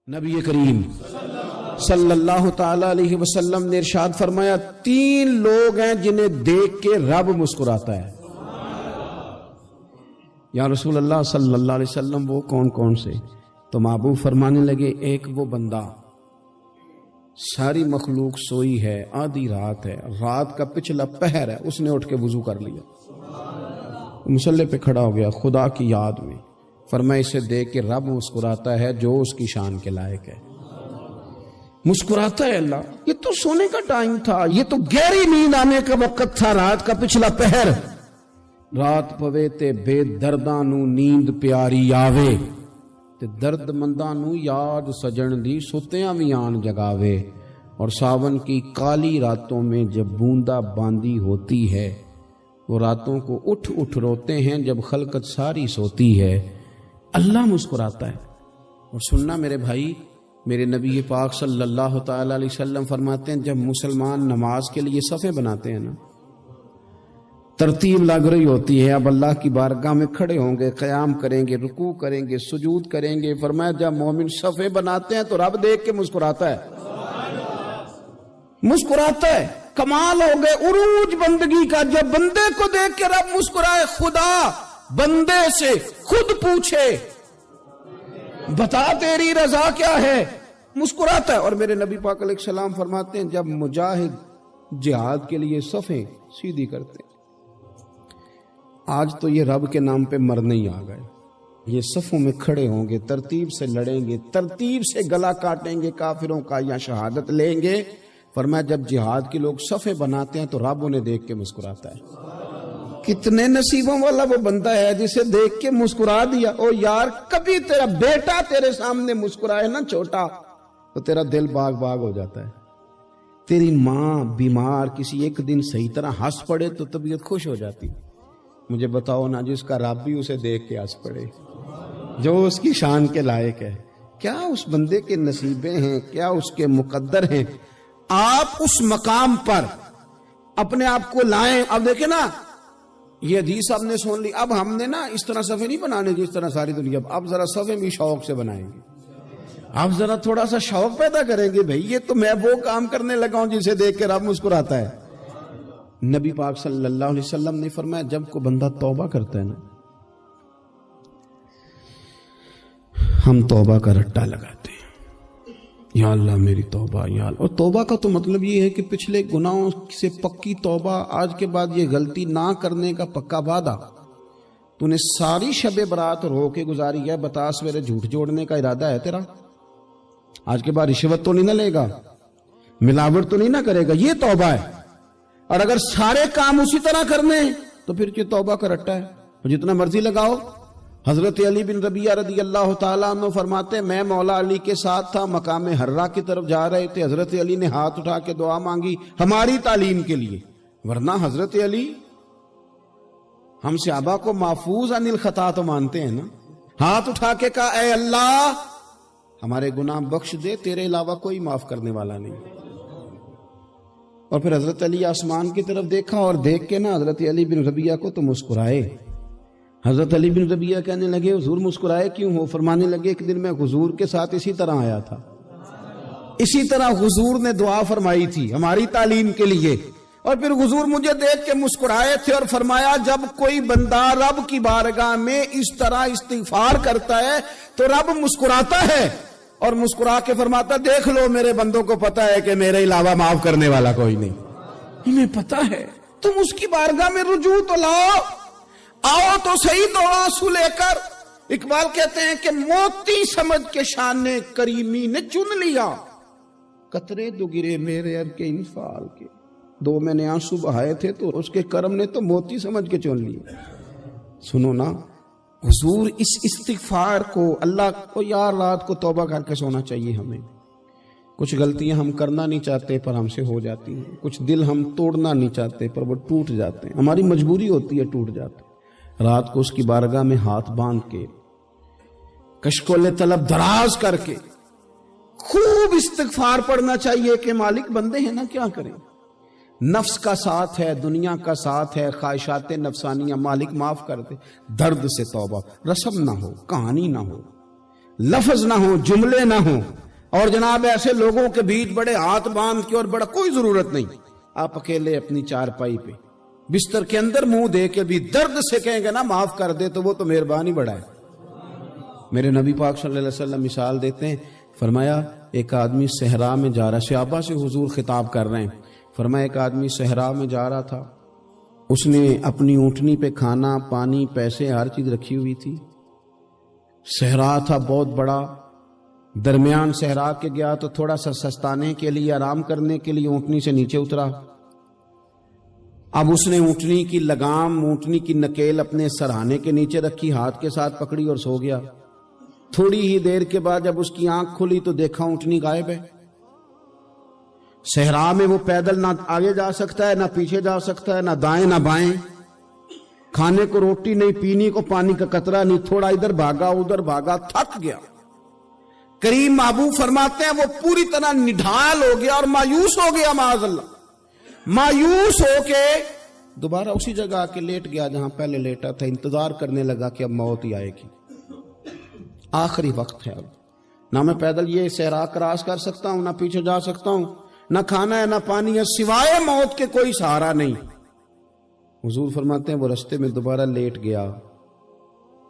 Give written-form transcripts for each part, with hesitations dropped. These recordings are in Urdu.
نبی کریم صلی اللہ تعالی علیہ وسلم نے ارشاد فرمایا 3 لوگ ہیں جنہیں دیکھ کے رب مسکراتا ہے۔ یا رسول اللہ صلی اللہ علیہ وسلم وہ کون کون سے؟ تو محبوب فرمانے لگے ایک وہ بندہ ساری مخلوق سوئی ہے، آدھی رات ہے، رات کا پچھلا پہر ہے، اس نے اٹھ کے وضو کر لیا، مصلی پہ کھڑا ہو گیا خدا کی یاد میں، فرمایا اسے دیکھ کے رب مسکراتا ہے جو اس کی شان کے لائق ہے۔ مسکراتا ہے اللہ۔ یہ تو سونے کا ٹائم تھا، یہ تو گہری نیند آنے کا وقت تھا، رات کا پچھلا پہر۔ رات پوے تے بے درداں نو نیند پیاری آوے تے درد منداں نو یاد سجن دی ستیاں وی آن جگاوے، اور ساون کی کالی راتوں میں جب بوندا باندی ہوتی ہے، وہ راتوں کو اٹھ اٹھ روتے ہیں جب خلقت ساری سوتی ہے، اللہ مسکراتا ہے۔ اور سننا میرے بھائی، میرے نبی پاک صلی اللہ تعالی علیہ وسلم فرماتے ہیں جب مسلمان نماز کے لیے صفیں بناتے ہیں نا، ترتیب لگ رہی ہوتی ہے، اب اللہ کی بارگاہ میں کھڑے ہوں گے، قیام کریں گے، رکوع کریں گے، سجود کریں گے، فرمایا جب مومن صفیں بناتے ہیں تو رب دیکھ کے مسکراتا ہے، مسکراتا ہے۔ کمال ہو گئے عروج بندگی کا، جب بندے کو دیکھ کے رب مسکرائے، خدا بندے سے خود پوچھے بتا تیری رضا کیا ہے، مسکراتا ہے۔ اور میرے نبی پاک علیہ السلام فرماتے ہیں جب مجاہد جہاد کے لیے صفیں سیدھی کرتے ہیں، آج تو یہ رب کے نام پہ مرنے ہی آ گئے، یہ صفوں میں کھڑے ہوں گے، ترتیب سے لڑیں گے، ترتیب سے گلا کاٹیں گے کافروں کا یا شہادت لیں گے۔ فرمایا جب جہاد کے لوگ صفیں بناتے ہیں تو رب انہیں دیکھ کے مسکراتا ہے۔ کتنے نصیبوں والا وہ بندہ ہے جسے دیکھ کے مسکرا دیا۔ او یار، کبھی تیرا بیٹا تیرے سامنے مسکرائے نا چھوٹا تو تیرا دل باغ باغ ہو جاتا ہے۔ تیری ماں بیمار کسی ایک دن صحیح طرح ہنس پڑے تو طبیعت خوش ہو جاتی۔ مجھے بتاؤ نا جس کا رب بھی اسے دیکھ کے ہنس پڑے، جو اس کی شان کے لائق ہے، کیا اس بندے کے نصیبیں ہیں، کیا اس کے مقدر ہیں۔ آپ اس مقام پر اپنے آپ کو لائیں۔ اب دیکھیں نا، یہ حدیث آپ نے سن لی، اب ہم نے نا اس طرح صفحے نہیں بنانے جس طرح ساری دنیا، اب ذرا صفحے بھی شوق سے بنائیں گے، اب ذرا تھوڑا سا شوق پیدا کریں گے، بھئی یہ تو میں وہ کام کرنے لگا ہوں جسے دیکھ کے رب مسکراتا ہے۔ نبی پاک صلی اللہ علیہ وسلم نے فرمایا جب کوئی بندہ توبہ کرتا ہے نا، ہم توبہ کا رٹا لگاتے ہیں، یا اللہ میری توبہ، یا اللہ۔ اور توبہ کا تو مطلب یہ ہے کہ پچھلے گناہوں سے پکی توبہ، آج کے بعد یہ غلطی نہ کرنے کا پکا وعدہ۔ تو نے ساری شب برات رو کے گزاری ہے، بتا سویرے جھوٹ جوڑنے کا ارادہ ہے تیرا؟ آج کے بعد رشوت تو نہیں نہ لے گا، ملاوٹ تو نہیں نہ کرے گا، یہ توبہ ہے۔ اور اگر سارے کام اسی طرح کرنے تو پھر یہ توبہ کا رٹا ہے، جتنا مرضی لگاؤ۔ حضرت علی بن ربیعہ رضی اللہ تعالیٰ عنہ فرماتے میں مولا علی کے ساتھ تھا، مقام حرہ کی طرف جا رہے تھے، حضرت علی نے ہاتھ اٹھا کے دعا مانگی ہماری تعلیم کے لیے، ورنہ حضرت علی ہم صحابہ کو محفوظ عن الخطا تو مانتے ہیں نا۔ ہاتھ اٹھا کے کہا اے اللہ ہمارے گناہ بخش دے، تیرے علاوہ کوئی معاف کرنے والا نہیں۔ اور پھر حضرت علی آسمان کی طرف دیکھا اور دیکھ کے نا حضرت علی بن ربیعہ کو تو مسکرائے۔ حضرت علی بن ربیعہ کہنے لگے حضور مسکرائے کیوں ہو؟ فرمانے لگے ایک دن میں حضور کے ساتھ اسی طرح آیا تھا، اسی طرح حضور نے دعا فرمائی تھی ہماری تعلیم کے لیے، اور پھر حضور مجھے دیکھ کے مسکرائے تھے اور فرمایا جب کوئی بندہ رب کی بارگاہ میں اس طرح استغفار کرتا ہے تو رب مسکراتا ہے، اور مسکرا کے فرماتا دیکھ لو میرے بندوں کو پتا ہے کہ میرے علاوہ معاف کرنے والا کوئی نہیں، انہیں پتا ہے۔ تم اس کی بارگاہ میں رجوع تو لاؤ، آؤ تو صحیح دو آنسو لے کر۔ اقبال کہتے ہیں کہ موتی سمجھ کے شان کریمی نے چن لیا، قطرے دو گرے میرے ار کے انفال کے، 2 میں نے آنسو بہائے تھے تو اس کے کرم نے تو موتی سمجھ کے چن لیا۔ سنو نا حضور اس استغفار کو، اللہ کو یار رات کو توبہ کر کے سونا چاہیے ہمیں۔ کچھ غلطیاں ہم کرنا نہیں چاہتے پر ہم سے ہو جاتی ہیں، کچھ دل ہم توڑنا نہیں چاہتے پر وہ ٹوٹ جاتے ہیں، ہماری مجبوری ہوتی ہے ٹوٹ جاتے ہیں۔ رات کو اس کی بارگاہ میں ہاتھ باندھ کے کشکول طلب دراز کر کے خوب استغفار پڑھنا چاہیے کہ مالک بندے ہیں نا کیا کریں، نفس کا ساتھ ہے، دنیا کا ساتھ ہے، خواہشات نفسانیہ، مالک معاف کر دے۔ درد سے توبہ، رسم نہ ہو، کہانی نہ ہو، لفظ نہ ہو، جملے نہ ہو، اور جناب ایسے لوگوں کے بیچ بڑے ہاتھ باندھ کے اور بڑا کوئی ضرورت نہیں. آپ اکیلے اپنی چارپائی پہ بستر کے اندر منہ دے کے بھی درد سے کہیں گے نا معاف کر دے تو وہ تو مہربانی بڑا ہے. میرے نبی پاک صلی اللہ علیہ وسلم مثال دیتے ہیں، فرمایا ایک آدمی صحرا میں جا رہا، صحابہ سے حضور خطاب کر رہے ہیں، فرمایا ایک آدمی صحرا میں جا رہا تھا، اس نے اپنی اونٹنی پہ کھانا پانی پیسے ہر چیز رکھی ہوئی تھی. صحرا تھا بہت بڑا، درمیان صحرا کے گیا تو تھوڑا سا سستانے کے لیے آرام کرنے کے لیے اونٹنی سے نیچے اترا. اب اس نے اونٹنی کی لگام، اونٹنی کی نکیل اپنے سرہانے کے نیچے رکھی، ہاتھ کے ساتھ پکڑی اور سو گیا. تھوڑی ہی دیر کے بعد جب اس کی آنکھ کھلی تو دیکھا اونٹنی غائب ہے. صحرا میں وہ پیدل نہ آگے جا سکتا ہے، نہ پیچھے جا سکتا ہے، نہ دائیں نہ بائیں، کھانے کو روٹی نہیں، پینے کو پانی کا قطرہ نہیں، تھوڑا ادھر بھاگا ادھر بھاگا، تھک گیا. کریم محبوب فرماتے ہیں وہ پوری طرح نڈھال ہو گیا اور مایوس ہو گیا، معاذ اللہ. مایوس ہو کے دوبارہ اسی جگہ آ کے لیٹ گیا جہاں پہلے لیٹا تھا. انتظار کرنے لگا کہ اب موت ہی آئے گی، آخری وقت ہے، اب نہ میں پیدل یہ صحرا کراس کر سکتا ہوں، نہ پیچھے جا سکتا ہوں، نہ کھانا ہے نہ پانی ہے، سوائے موت کے کوئی سہارا نہیں. حضور فرماتے ہیں وہ رستے میں دوبارہ لیٹ گیا.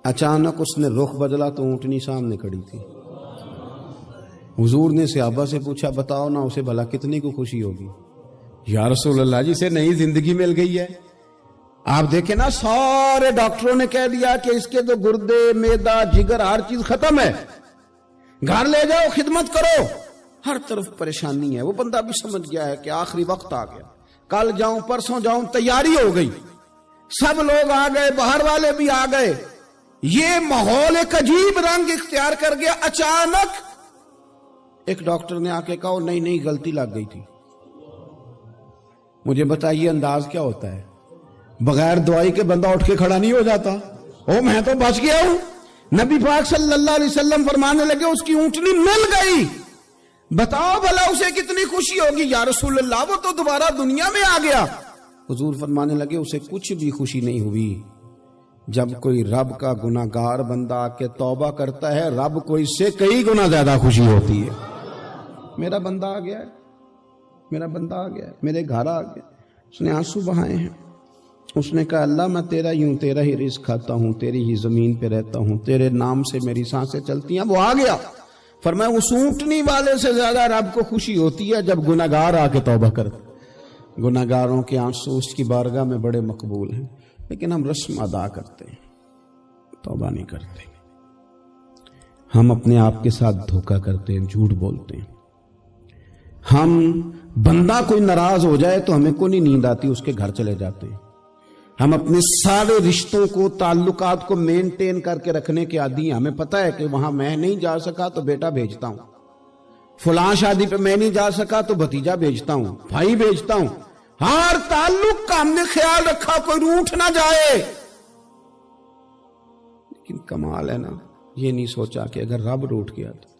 اچانک اس نے رخ بدلا تو اونٹنی سامنے کھڑی تھی. حضور نے صحابہ سے پوچھا بتاؤ نا اسے بھلا کتنی کو خوشی ہوگی؟ یا رسول اللہ جسے نئی زندگی مل گئی ہے. آپ دیکھیں نا سارے ڈاکٹروں نے کہہ دیا کہ اس کے تو گردے معدہ جگر ہر چیز ختم ہے، گھر لے جاؤ خدمت کرو، ہر طرف پریشانی ہے. وہ بندہ بھی سمجھ گیا ہے کہ آخری وقت آ گیا، کل جاؤں پرسوں جاؤں، تیاری ہو گئی، سب لوگ آ گئے، باہر والے بھی آ گئے. یہ ماحول ایک عجیب رنگ اختیار کر گیا. اچانک ایک ڈاکٹر نے آ کے کہا نہیں غلطی لگ گئی تھی. مجھے بتائیے انداز کیا ہوتا ہے؟ بغیر دوائی کے بندہ اٹھ کے کھڑا نہیں ہو جاتا. او میں تو بچ گیا ہوں. نبی پاک صلی اللہ علیہ وسلم فرمانے لگے اس کی اونٹنی مل گئی، بتاؤ بھلا اسے کتنی خوشی ہوگی؟ یا رسول اللہ وہ تو دوبارہ دنیا میں آ گیا. حضور فرمانے لگے اسے کچھ بھی خوشی نہیں ہوئی. جب کوئی رب کا گناہگار بندہ آ کے توبہ کرتا ہے، رب کو اس سے کئی گنا زیادہ خوشی ہوتی ہے. میرا بندہ آ گیا ہے، میرا بندہ آ گیا ہے، میرے گھر آ گیا. اس نے آنسو بہائے ہیں. اس نے کہا اللہ میں تیرا ہی ہوں، تیرا ہی رزق کھاتا ہوں، تیری ہی زمین پہ رہتا ہوں، تیرے نام سے میری سانسیں چلتی ہیں. وہ آ گیا. فرمایا اس اونٹنی والے سے زیادہ رب کو خوشی ہوتی ہے جب گناہگار آ کے توبہ کرتے. گناہگاروں کے آنسو اس کی بارگاہ میں بڑے مقبول ہیں، لیکن ہم رسم ادا کرتے ہیں، توبہ نہیں کرتے. ہم اپنے آپ کے ساتھ دھوکہ کرتے ہیں، جھوٹ بولتے ہیں. ہم بندہ کوئی ناراض ہو جائے تو ہمیں کو نہیں نیند آتی، اس کے گھر چلے جاتے ہیں. ہم اپنے سارے رشتوں کو تعلقات کو مینٹین کر کے رکھنے کے عادی ہیں. ہمیں پتہ ہے کہ وہاں میں نہیں جا سکا تو بیٹا بھیجتا ہوں، فلاں شادی پہ میں نہیں جا سکا تو بھتیجا بھیجتا ہوں، بھائی بھیجتا ہوں. ہر تعلق کا ہم نے خیال رکھا کوئی روٹھ نہ جائے. لیکن کمال ہے نا، یہ نہیں سوچا کہ اگر رب روٹھ گیا تو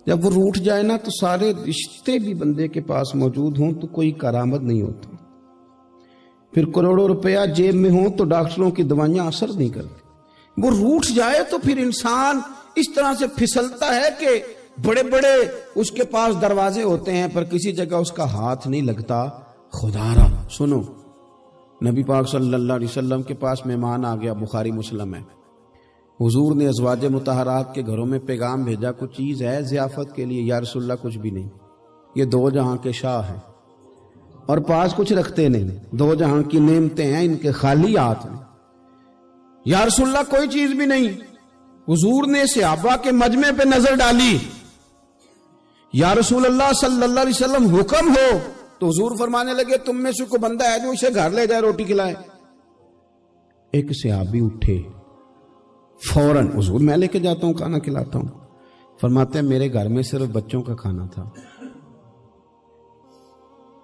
جب وہ روٹھ جائے نا تو سارے رشتے بھی بندے کے پاس موجود ہوں تو کوئی کرامت نہیں ہوتا. پھر کروڑوں روپیہ جیب میں ہوں تو ڈاکٹروں کی دوائیاں اثر نہیں کرتی. وہ روٹھ جائے تو پھر انسان اس طرح سے پھسلتا ہے کہ بڑے بڑے اس کے پاس دروازے ہوتے ہیں پر کسی جگہ اس کا ہاتھ نہیں لگتا. خدا را سنو، نبی پاک صلی اللہ علیہ وسلم کے پاس مہمان آ گیا، بخاری مسلم ہے. حضور نے ازواج مطہرات کے گھروں میں پیغام بھیجا کچھ چیز ہے ضیافت کے لیے. یا رسول اللہ کچھ بھی نہیں، یہ دو جہاں کے شاہ ہیں اور پاس کچھ رکھتے نہیں، دو جہاں کی نعمتیں ہیں ان کے خالی ہاتھ میں. یا رسول اللہ کوئی چیز بھی نہیں. حضور نے صحابہ کے مجمع پہ نظر ڈالی. یا رسول اللہ صلی اللہ علیہ وسلم حکم ہو. تو حضور فرمانے لگے تم میں سے کوئی بندہ ہے جو اسے گھر لے جائے روٹی کھلائے. ایک صحابی اٹھے فوراً، حضور میں لے کے جاتا ہوں کھانا کھلاتا ہوں. فرماتے ہیں میرے گھر میں صرف بچوں کا کھانا تھا.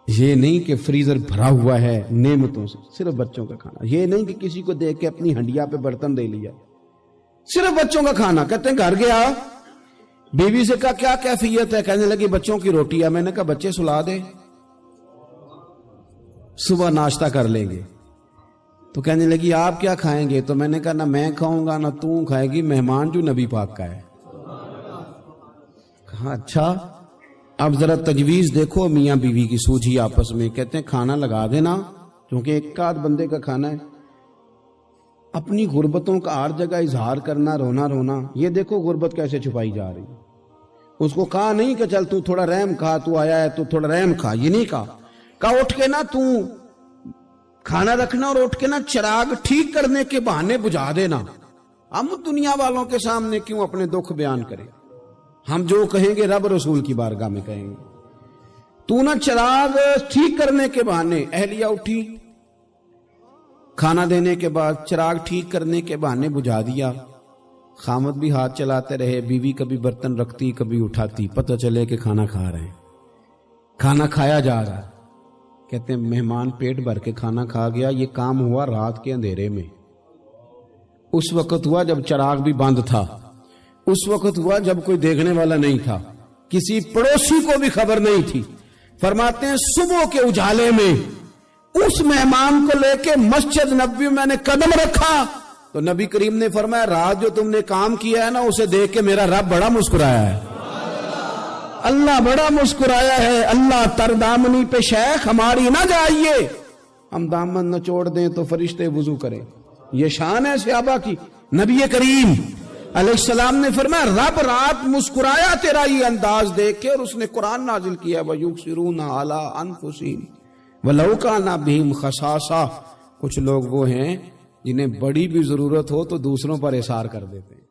یہ نہیں کہ فریزر بھرا ہوا ہے نعمتوں سے، صرف بچوں کا کھانا. یہ نہیں کہ کسی کو دیکھ کے اپنی ہنڈیا پہ برتن دے لیا، صرف بچوں کا کھانا. کہتے ہیں گھر گیا، بیوی سے کہا کیا کیفیت ہے؟ کہنے لگی بچوں کی روٹی ہے. میں نے کہا بچے سلا دے، صبح ناشتہ کر لیں گے. تو کہنے لگی آپ کیا کھائیں گے؟ تو میں نے کہا نہ میں کھاؤں گا نہ تو کھائے گی، مہمان جو نبی پاک کا ہے۔ کہا اچھا، اب ذرا تجویز دیکھو میاں بیوی کی سوجھی آپس میں۔ کہتے ہیں کھانا لگا دینا، کیونکہ ایک آدھ بندے کا کھانا ہے۔ اپنی غربتوں کا ہر جگہ اظہار کرنا، رونا رونا، یہ دیکھو غربت کیسے چھپائی جا رہی۔ اس کو کہا نہیں کہ چل تو تھوڑا رحم کھا، تو آیا ہے تو تھوڑا رحم کھا، یہ نہیں کہا اٹھ کے نا تو کھانا رکھنا اور اٹھ کے نا چراغ ٹھیک کرنے کے بہانے بجھا دینا۔ ہم دنیا والوں کے سامنے کیوں اپنے دکھ بیان کریں؟ ہم جو کہیں گے رب رسول کی بارگاہ میں کہیں گے۔ تو نا چراغ ٹھیک کرنے کے بہانے، اہلیہ اٹھی، کھانا دینے کے بعد چراغ ٹھیک کرنے کے بہانے بجھا دیا۔ خامد بھی ہاتھ چلاتے رہے، بیوی کبھی برتن رکھتی کبھی اٹھاتی، پتہ چلے کہ کھانا کھا رہے ہیں، کھانا کھایا جا رہا ہے۔ کہتے ہیں مہمان پیٹ بھر کے کھانا کھا گیا۔ یہ کام ہوا رات کے اندھیرے میں، اس وقت ہوا جب چراغ بھی بند تھا، اس وقت ہوا جب کوئی دیکھنے والا نہیں تھا، کسی پڑوسی کو بھی خبر نہیں تھی۔ فرماتے ہیں صبح کے اجالے میں اس مہمان کو لے کے مسجد نبوی میں نے قدم رکھا تو نبی کریم نے فرمایا رات جو تم نے کام کیا ہے نا اسے دیکھ کے میرا رب بڑا مسکرایا ہے، اللہ بڑا مسکرایا ہے۔ اللہ تر دامنی پہ شیخ ہماری نہ جائیے، ہم دامن نہ چھوڑ دیں تو فرشتے وضو کریں۔ یہ شان ہے صحابہ کی۔ نبی کریم علیہ السلام نے فرمایا رب رات مسکرایا تیرا یہ انداز دیکھ کے، اور اس نے قرآن نازل کیا وَيُبْصِرُونَ عَلَىٰ أَنفُسِهِمْ وَلَوْ كَانَ بِهِمْ خَصَاصَةٌ۔ کچھ لوگ وہ ہیں جنہیں بڑی بھی ضرورت ہو تو دوسروں پر اثار کر دیتے ہیں۔